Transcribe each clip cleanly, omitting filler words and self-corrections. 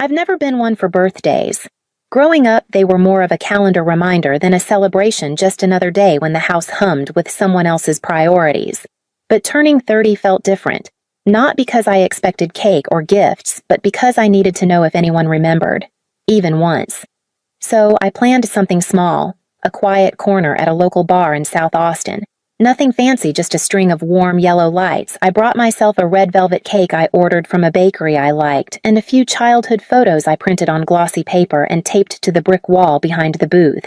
I've never been one for birthdays. Growing up, they were more of a calendar reminder than a celebration, just another day when the house hummed with someone else's priorities. But turning 30 felt different. Not because I expected cake or gifts, but because I needed to know if anyone remembered. Even once. So I planned something small, a quiet corner at a local bar in South Austin. Nothing fancy, just a string of warm yellow lights. I brought myself a red velvet cake I ordered from a bakery I liked, and a few childhood photos I printed on glossy paper and taped to the brick wall behind the booth.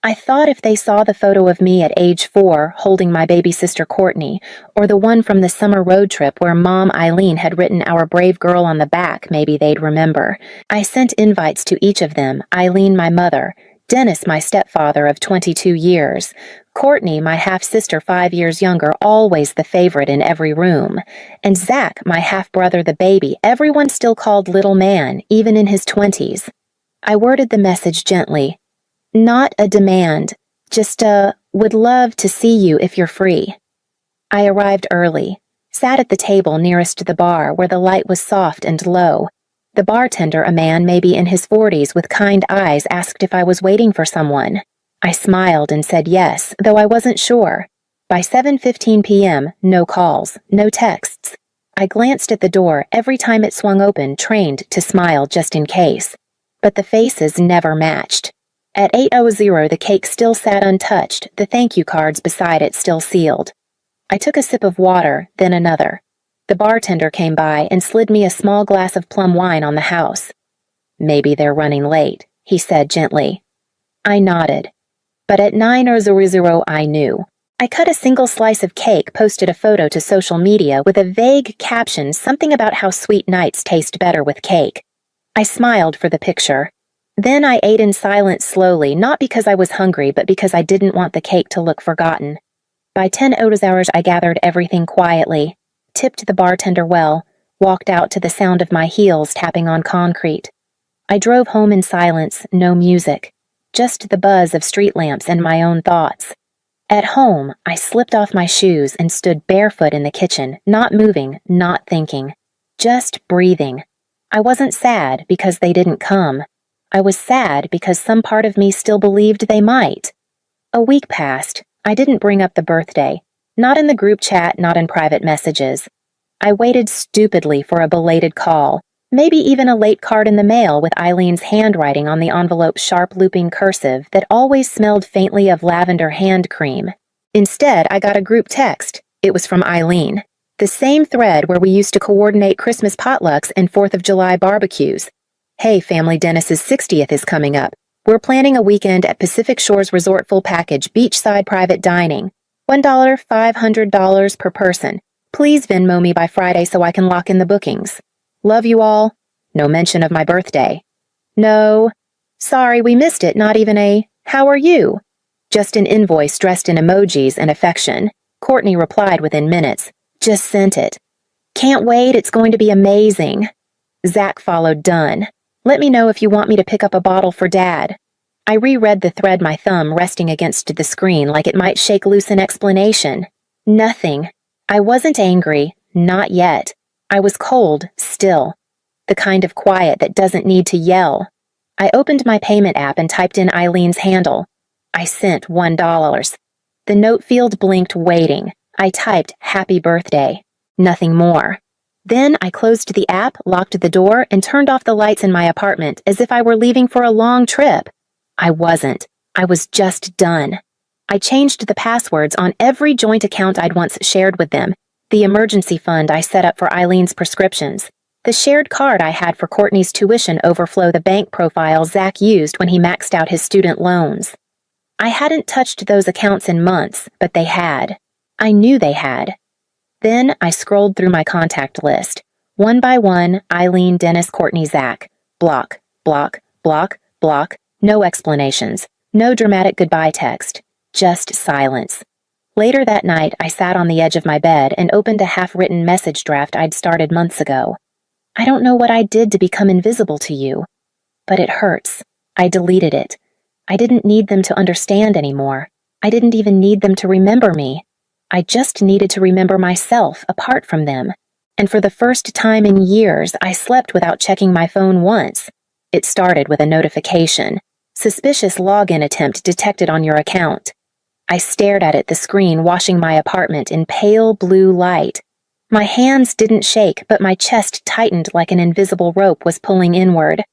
I thought if they saw the photo of me at age 4 holding my baby sister Courtney, or the one from the summer road trip where Mom Eileen had written "Our brave girl" on the back, maybe they'd remember. I sent invites to each of them: Eileen, my mother; Dennis, my stepfather of 22 years; Courtney, my half-sister 5 years younger, always the favorite in every room; and Zach, my half-brother, the baby, everyone still called little man, even in his 20s. I worded the message gently. Not a demand, just a "would love to see you if you're free." I arrived early, sat at the table nearest the bar where the light was soft and low. The bartender, a man maybe in his 40s with kind eyes, asked if I was waiting for someone. I smiled and said yes, though I wasn't sure. By 7:15 p.m., no calls, no texts. I glanced at the door every time it swung open, trained to smile just in case. But the faces never matched. At 8:00, the cake still sat untouched, the thank you cards beside it still sealed. I took a sip of water, then another. The bartender came by and slid me a small glass of plum wine on the house. "Maybe they're running late," he said gently. I nodded. But at 9:00, I knew. I cut a single slice of cake, posted a photo to social media with a vague caption, something about how sweet nights taste better with cake. I smiled for the picture. Then I ate in silence slowly, not because I was hungry, but because I didn't want the cake to look forgotten. By 10:00, I gathered everything quietly, tipped the bartender well, walked out to the sound of my heels tapping on concrete. I drove home in silence, no music, just the buzz of street lamps and my own thoughts. At home, I slipped off my shoes and stood barefoot in the kitchen, not moving, not thinking, just breathing. I wasn't sad because they didn't come. I was sad because some part of me still believed they might. A week passed. I didn't bring up the birthday. Not in the group chat, not in private messages. I waited stupidly for a belated call, maybe even a late card in the mail with Eileen's handwriting on the envelope's sharp looping cursive that always smelled faintly of lavender hand cream. Instead, I got a group text. It was from Eileen. The same thread where we used to coordinate Christmas potlucks and 4th of July barbecues. "Hey family, Dennis's 60th is coming up. We're planning a weekend at Pacific Shores Resort full package, beachside private dining. $1, $500 per person. Please Venmo me by Friday so I can lock in the bookings. Love you all." No mention of my birthday. No. "Sorry, we missed it, not even a how are you?" Just an invoice dressed in emojis and affection. Courtney replied within minutes. "Just sent it. Can't wait, it's going to be amazing." Zach followed, "Done. Let me know if you want me to pick up a bottle for Dad." I reread the thread, my thumb resting against the screen like it might shake loose an explanation. Nothing. I wasn't angry, not yet. I was cold, still. The kind of quiet that doesn't need to yell. I opened my payment app and typed in Eileen's handle. I sent $1. The note field blinked, waiting. I typed "Happy Birthday." Nothing more. Then I closed the app, locked the door, and turned off the lights in my apartment as if I were leaving for a long trip. I wasn't. I was just done. I changed the passwords on every joint account I'd once shared with them, the emergency fund I set up for Eileen's prescriptions, the shared card I had for Courtney's tuition overflow, the bank profile Zach used when he maxed out his student loans. I hadn't touched those accounts in months, but they had. I knew they had. Then I scrolled through my contact list. One by one, Eileen, Dennis, Courtney, Zach. Block, block, block, block. No explanations. No dramatic goodbye text. Just silence. Later that night, I sat on the edge of my bed and opened a half-written message draft I'd started months ago. "I don't know what I did to become invisible to you, but it hurts. I deleted it. I didn't need them to understand anymore. I didn't even need them to remember me. I just needed to remember myself apart from them. And for the first time in years, I slept without checking my phone once. It started with a notification. Suspicious login attempt detected on your account. I stared at it, the screen washing my apartment in pale blue light. My hands didn't shake, but my chest tightened like an invisible rope was pulling inward.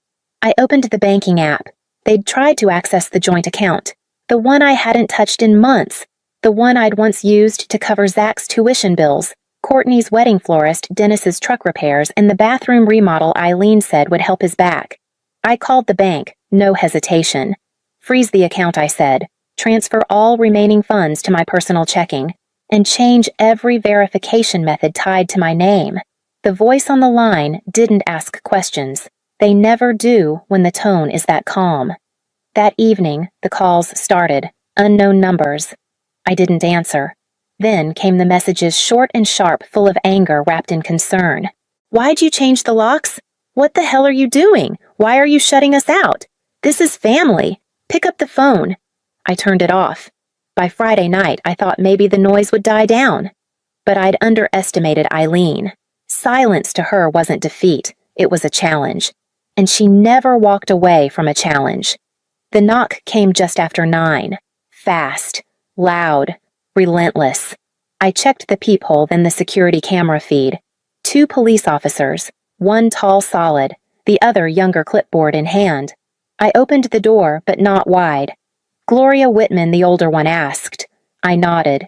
I opened the banking app. They'd tried to access the joint account, the one I hadn't touched in months, the one I'd once used to cover Zach's tuition bills, Courtney's wedding florist, Dennis's truck repairs, and the bathroom remodel Eileen said would help his back. I called the bank, no hesitation. Freeze the account, I said. Transfer all remaining funds to my personal checking, and change every verification method tied to my name. The voice on the line didn't ask questions. They never do when the tone is that calm. That evening, the calls started, unknown numbers. I didn't answer. Then came the messages, short and sharp, full of anger wrapped in concern. Why'd you change the locks? What the hell are you doing? Why are you shutting us out? This is family. Pick up the phone. I turned it off. By Friday night, I thought maybe the noise would die down. But I'd underestimated Eileen. Silence to her wasn't defeat. It was a challenge. And she never walked away from a challenge. The knock came just after 9. Fast, loud, relentless. I checked the peephole, then the security camera feed. 2 police officers, one tall solid, the other younger, clipboard in hand. I opened the door, but not wide. Gloria Whitman, the older one, asked. I nodded.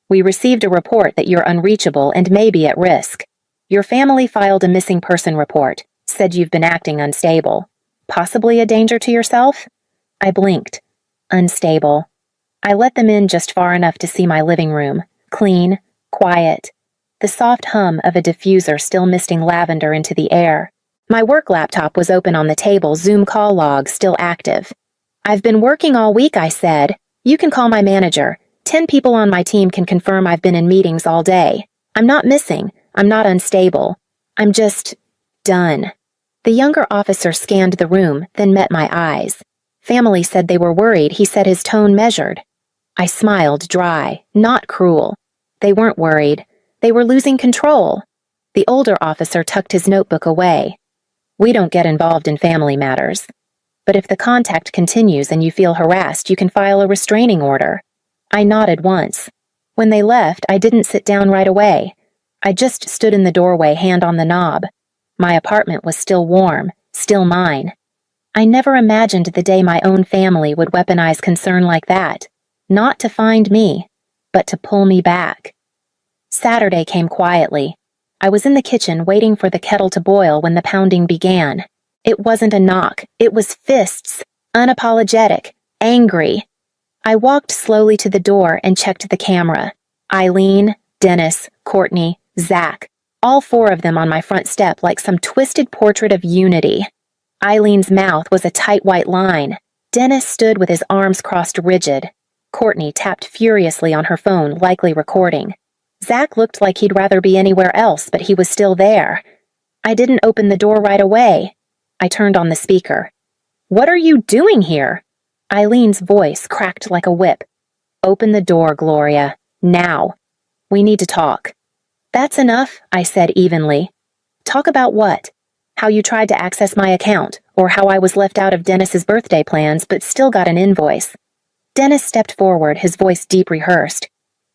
We received a report that you're unreachable and may be at risk. Your family filed a missing person report, said you've been acting unstable. Possibly a danger to yourself? I blinked. Unstable. I let them in just far enough to see my living room. Clean, quiet. The soft hum of a diffuser still misting lavender into the air. My work laptop was open on the table, Zoom call log still active. I've been working all week, I said. You can call my manager. 10 people on my team can confirm I've been in meetings all day. I'm not missing. I'm not unstable. I'm just done. The younger officer scanned the room, then met my eyes. Family said they were worried, he said, his tone measured. I smiled, dry, not cruel. They weren't worried. They were losing control. The older officer tucked his notebook away. We don't get involved in family matters. But if the contact continues and you feel harassed, you can file a restraining order. I nodded once. When they left, I didn't sit down right away. I just stood in the doorway, hand on the knob. My apartment was still warm, still mine. I never imagined the day my own family would weaponize concern like that. Not to find me, but to pull me back. Saturday came quietly. I was in the kitchen waiting for the kettle to boil when the pounding began. It wasn't a knock. It was fists, unapologetic, angry. I walked slowly to the door and checked the camera. Eileen, Dennis, Courtney, Zach, all 4 of them on my front step like some twisted portrait of unity. Eileen's mouth was a tight white line. Dennis stood with his arms crossed rigid. Courtney tapped furiously on her phone, likely recording. Zach looked like he'd rather be anywhere else, but he was still there. I didn't open the door right away. I turned on the speaker. What are you doing here? Eileen's voice cracked like a whip. Open the door, Gloria. Now. We need to talk. That's enough, I said evenly. Talk about what? How you tried to access my account, or how I was left out of Dennis's birthday plans but still got an invoice. Dennis stepped forward, his voice deep rehearsed.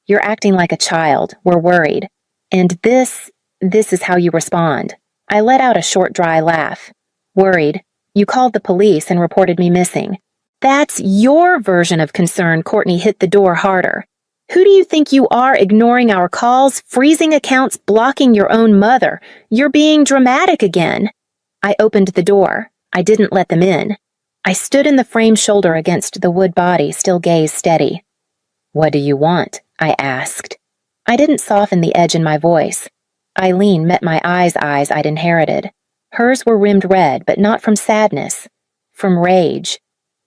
You're acting like a child. We're worried. And this is how you respond. I let out a short, dry laugh. Worried. You called the police and reported me missing. That's your version of concern. Courtney hit the door harder. Who do you think you are, ignoring our calls, freezing accounts, blocking your own mother? You're being dramatic again. I opened the door. I didn't let them in. I stood in the frame, shoulder against the wood body, still gaze steady. What do you want? I asked. I didn't soften the edge in my voice. Eileen met my eyes I'd inherited. Hers were rimmed red, but not from sadness. From rage.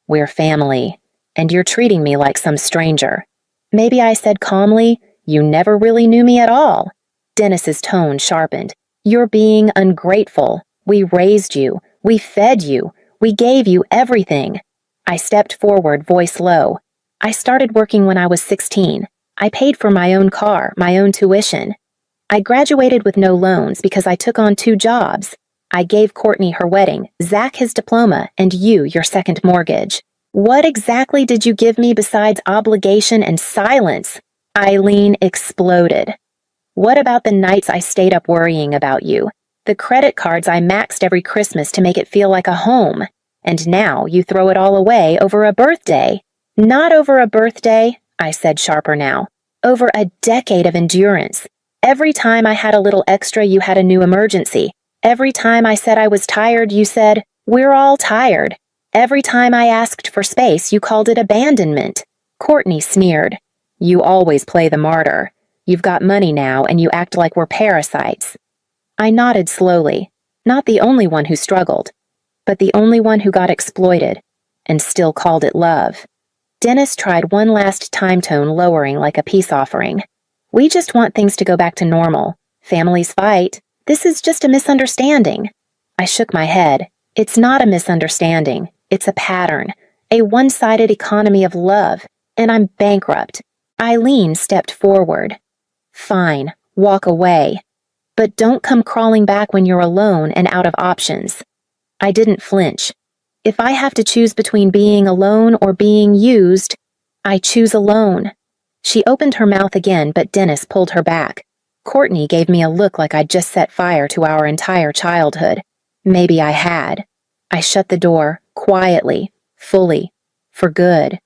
We're family, and you're treating me like some stranger. Maybe I said calmly, you never really knew me at all. Dennis's tone sharpened. You're being ungrateful. We raised you. We fed you. We gave you everything. I stepped forward, voice low. I started working when I was 16. I paid for my own car, my own tuition. I graduated with no loans because I took on 2 jobs. I gave Courtney her wedding, Zach his diploma, and you your second mortgage. What exactly did you give me besides obligation and silence? Eileen exploded. What about the nights I stayed up worrying about you? The credit cards I maxed every Christmas to make it feel like a home. And now you throw it all away over a birthday. Not over a birthday, I said sharper now. Over a decade of endurance. Every time I had a little extra, you had a new emergency. Every time I said I was tired, you said, "We're all tired." Every time I asked for space, you called it abandonment. Courtney sneered. You always play the martyr. You've got money now, and you act like we're parasites. I nodded slowly. Not the only one who struggled, but the only one who got exploited, and still called it love. Dennis tried one last time tone lowering like a peace offering. We just want things to go back to normal. Families fight. This is just a misunderstanding. I shook my head. It's not a misunderstanding. It's a pattern. A one-sided economy of love. And I'm bankrupt. Eileen stepped forward. Fine, walk away. But don't come crawling back when you're alone and out of options. I didn't flinch. If I have to choose between being alone or being used, I choose alone. She opened her mouth again, but Dennis pulled her back. Courtney gave me a look like I'd just set fire to our entire childhood. Maybe I had. I shut the door, quietly, fully, for good.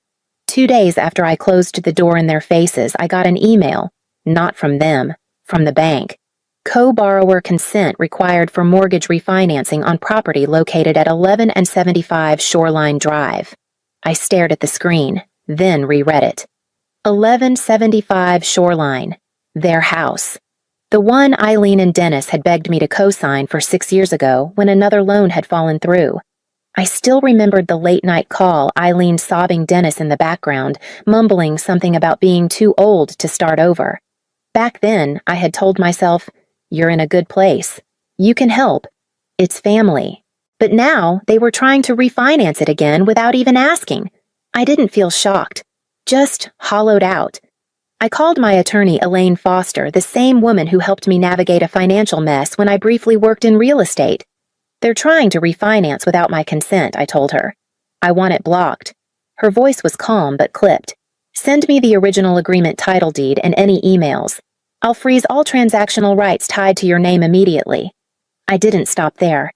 2 days after I closed the door in their faces, I got an email. Not from them, from the bank. Co-borrower consent required for mortgage refinancing on property located at 11 and 75 Shoreline Drive. I stared at the screen, then reread it. 1175 Shoreline. Their house. The one Eileen and Dennis had begged me to co-sign for 6 years ago when another loan had fallen through. I still remembered the late-night call, Eileen sobbing Dennis in the background, mumbling something about being too old to start over. Back then, I had told myself, you're in a good place. You can help. It's family. But now, they were trying to refinance it again without even asking. I didn't feel shocked. Just hollowed out. I called my attorney, Elaine Foster, the same woman who helped me navigate a financial mess when I briefly worked in real estate. They're trying to refinance without my consent, I told her. I want it blocked. Her voice was calm but clipped. Send me the original agreement title deed and any emails. I'll freeze all transactional rights tied to your name immediately. I didn't stop there.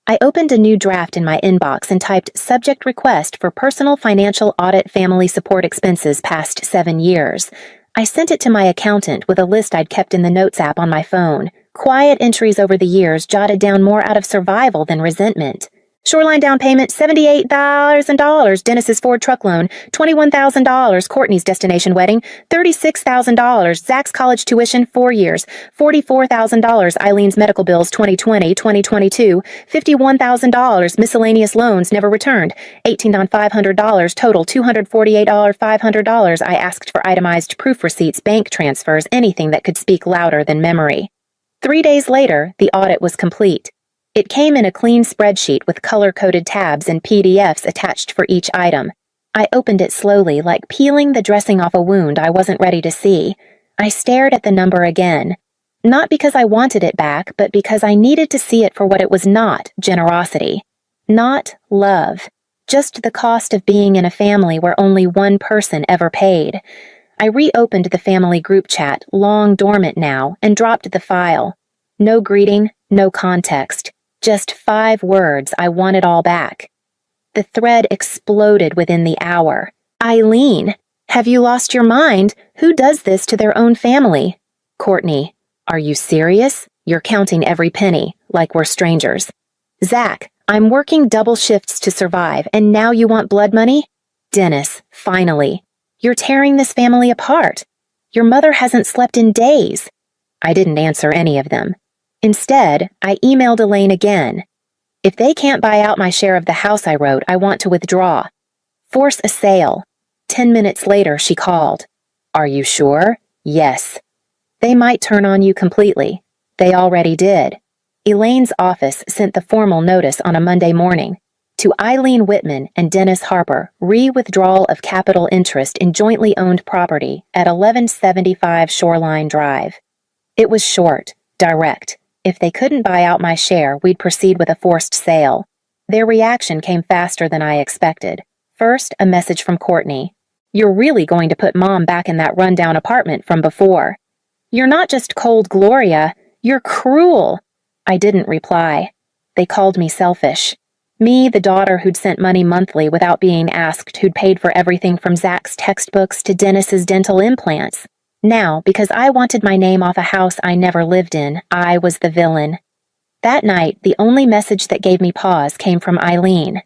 I opened a new draft in my inbox and typed subject request for personal financial audit family support expenses past 7 years. I sent it to my accountant with a list I'd kept in the Notes app on my phone. Quiet entries over the years jotted down more out of survival than resentment. Shoreline down payment, $78,000. Dennis's Ford truck loan, $21,000. Courtney's destination wedding, $36,000. Zach's college tuition, 4 years, $44,000. Eileen's medical bills, 2020, 2022, $51,000. Miscellaneous loans never returned, $18,500. Total, $248,500. I asked for itemized proof receipts, bank transfers, anything that could speak louder than memory. 3 days later, the audit was complete. It came in a clean spreadsheet with color-coded tabs and PDFs attached for each item. I opened it slowly, like peeling the dressing off a wound I wasn't ready to see. I stared at the number again. Not because I wanted it back, but because I needed to see it for what it was not, generosity. Not love. Just the cost of being in a family where only one person ever paid. I reopened the family group chat, long dormant now, and dropped the file. No greeting, no context. Just 5 words, I want it all back. The thread exploded within the hour. Eileen, have you lost your mind? Who does this to their own family? Courtney, are you serious? You're counting every penny, like we're strangers. Zach, I'm working double shifts to survive, and now you want blood money? Dennis, finally. You're tearing this family apart. Your mother hasn't slept in days. I didn't answer any of them. Instead, I emailed Elaine again. If they can't buy out my share of the house I wrote, I want to withdraw. Force a sale. 10 minutes later, she called. Are you sure? Yes. They might turn on you completely. They already did. Elaine's office sent the formal notice on a Monday morning. To Eileen Whitman and Dennis Harper, re-withdrawal of capital interest in jointly owned property at 1175 Shoreline Drive. It was short, direct. If they couldn't buy out my share, we'd proceed with a forced sale. Their reaction came faster than I expected. First, a message from Courtney. "You're really going to put Mom back in that rundown apartment from before. You're not just cold, Gloria. You're cruel." I didn't reply. They called me selfish. Me, the daughter who'd sent money monthly without being asked, who'd paid for everything from Zach's textbooks to Dennis's dental implants. Now, because I wanted my name off a house I never lived in, I was the villain. That night, the only message that gave me pause came from Eileen.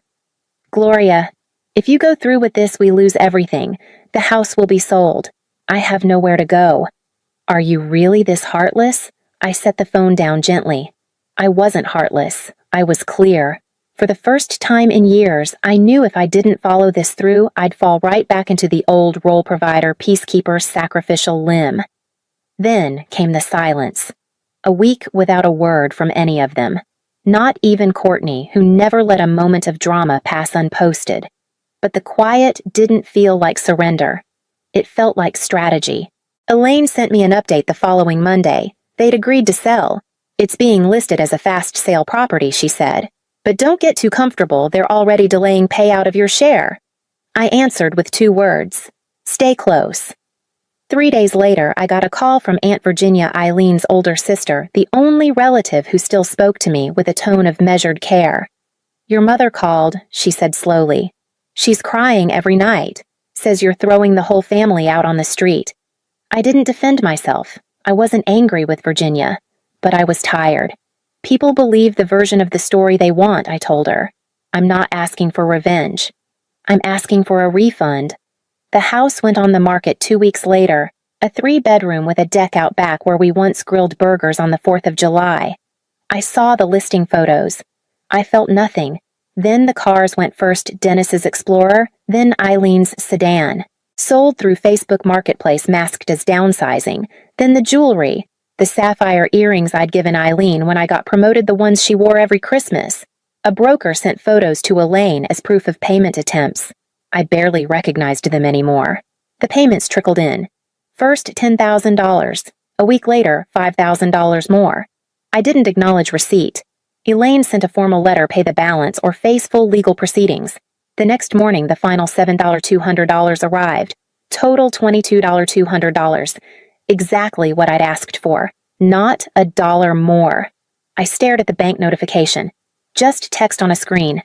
"Gloria, if you go through with this, we lose everything. The house will be sold. I have nowhere to go." "Are you really this heartless?" I set the phone down gently. I wasn't heartless. I was clear. For the first time in years, I knew if I didn't follow this through, I'd fall right back into the old role provider, peacekeeper, sacrificial limb. Then came the silence. A week without a word from any of them. Not even Courtney, who never let a moment of drama pass unposted. But the quiet didn't feel like surrender. It felt like strategy. Elaine sent me an update the following Monday. They'd agreed to sell. "It's being listed as a fast sale property," she said. "But don't get too comfortable, they're already delaying payout of your share." I answered with 2 words. "Stay close." 3 days later, I got a call from Aunt Virginia, Eileen's older sister, the only relative who still spoke to me with a tone of measured care. "Your mother called," she said slowly. "She's crying every night. Says you're throwing the whole family out on the street." I didn't defend myself. I wasn't angry with Virginia, but I was tired. "People believe the version of the story they want," I told her. "I'm not asking for revenge. I'm asking for a refund." The house went on the market 2 weeks later, a 3-bedroom with a deck out back where we once grilled burgers on the 4th of July. I saw the listing photos. I felt nothing. Then the cars went first Dennis's Explorer, then Eileen's sedan. Sold through Facebook Marketplace masked as downsizing. Then the jewelry. The sapphire earrings I'd given Eileen when I got promoted, the ones she wore every Christmas. A broker sent photos to Elaine as proof of payment attempts. I barely recognized them anymore. The payments trickled in. First $10,000. A week later, $5,000 more. I didn't acknowledge receipt. Elaine sent a formal letter, pay the balance or face full legal proceedings. The next morning, the final $7,200 arrived. Total $22,200. Exactly what I'd asked for. Not a dollar more. I stared at the bank notification. Just text on a screen.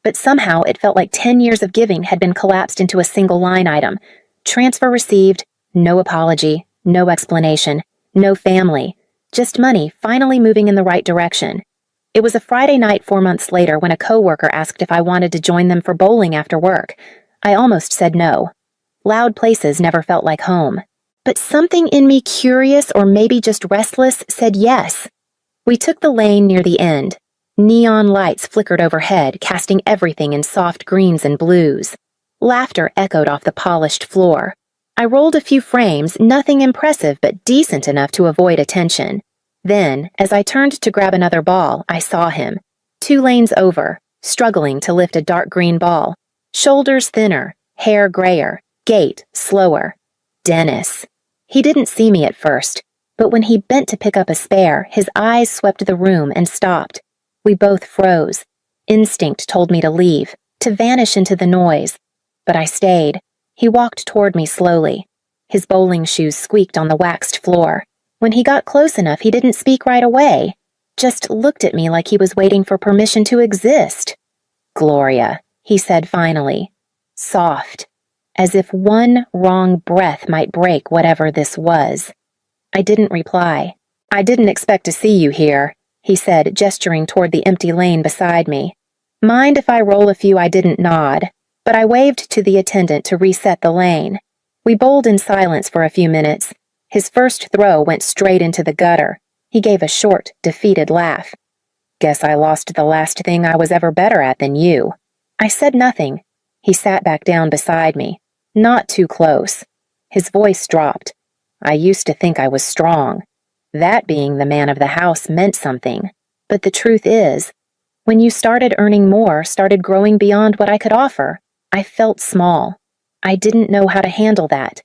But somehow it felt like 10 years of giving had been collapsed into a single line item. Transfer received. No apology. No explanation. No family. Just money finally moving in the right direction. It was a Friday night 4 months later when a coworker asked if I wanted to join them for bowling after work. I almost said no. Loud places never felt like home. But something in me, curious or maybe just restless, said yes. We took the lane near the end. Neon lights flickered overhead, casting everything in soft greens and blues. Laughter echoed off the polished floor. I rolled a few frames, nothing impressive but decent enough to avoid attention. Then, as I turned to grab another ball, I saw him. 2 lanes over, struggling to lift a dark green ball. Shoulders thinner, hair grayer, gait slower. Dennis. He didn't see me at first, but when he bent to pick up a spare, his eyes swept the room and stopped. We both froze. Instinct told me to leave, to vanish into the noise. But I stayed. He walked toward me slowly. His bowling shoes squeaked on the waxed floor. When he got close enough, he didn't speak right away. Just looked at me like he was waiting for permission to exist. "Gloria," he said finally. Soft. As if one wrong breath might break whatever this was. I didn't reply. "I didn't expect to see you here," he said, gesturing toward the empty lane beside me. "Mind if I roll a few?" I didn't nod, but I waved to the attendant to reset the lane. We bowled in silence for a few minutes. His first throw went straight into the gutter. He gave a short, defeated laugh. "Guess I lost the last thing I was ever better at than you." I said nothing. He sat back down beside me. Not too close. His voice dropped. "I used to think I was strong. That being the man of the house meant something. But the truth is, when you started earning more, started growing beyond what I could offer, I felt small. I didn't know how to handle that.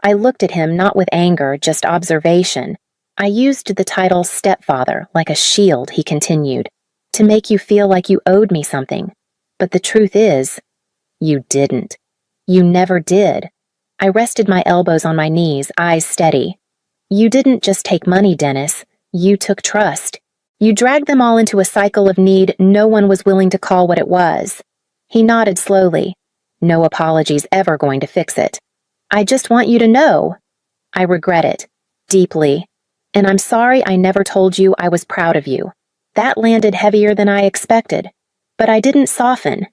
I looked at him not with anger, just observation. I used the title stepfather like a shield, he continued, to make you feel like you owed me something. But the truth is, you didn't. You never did. I rested my elbows on my knees, eyes steady. You didn't just take money, Dennis. You took trust. You dragged them all into a cycle of need no one was willing to call what it was. He nodded slowly. No apologies ever going to fix it. I just want you to know. I regret it. Deeply. And I'm sorry I never told you I was proud of you. That landed heavier than I expected. But I didn't soften.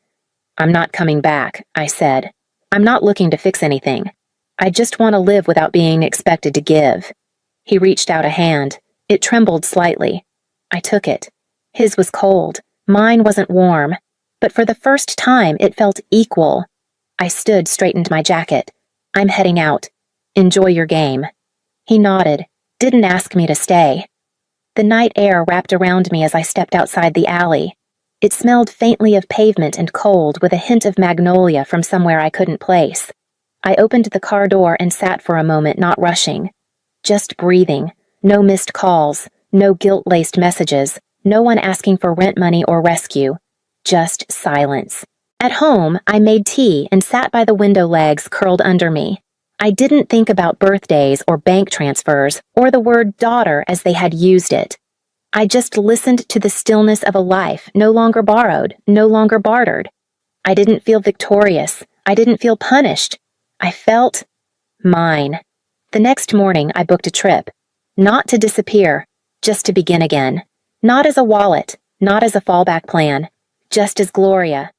I'm not coming back, I said. I'm not looking to fix anything. I just want to live without being expected to give. He reached out a hand. It trembled slightly. I took it. His was cold. Mine wasn't warm. But for the first time, it felt equal. I stood, straightened my jacket. I'm heading out. Enjoy your game. He nodded. Didn't ask me to stay. The night air wrapped around me as I stepped outside the alley. It smelled faintly of pavement and cold, with a hint of magnolia from somewhere I couldn't place. I opened the car door and sat for a moment, not rushing. Just breathing. No missed calls. No guilt-laced messages. No one asking for rent money or rescue. Just silence. At home, I made tea and sat by the window legs curled under me. I didn't think about birthdays or bank transfers or the word daughter as they had used it. I just listened to the stillness of a life no longer borrowed, no longer bartered. I didn't feel victorious. I didn't feel punished. I felt mine. The next morning, I booked a trip. Not to disappear, just to begin again. Not as a wallet, not as a fallback plan, just as Gloria.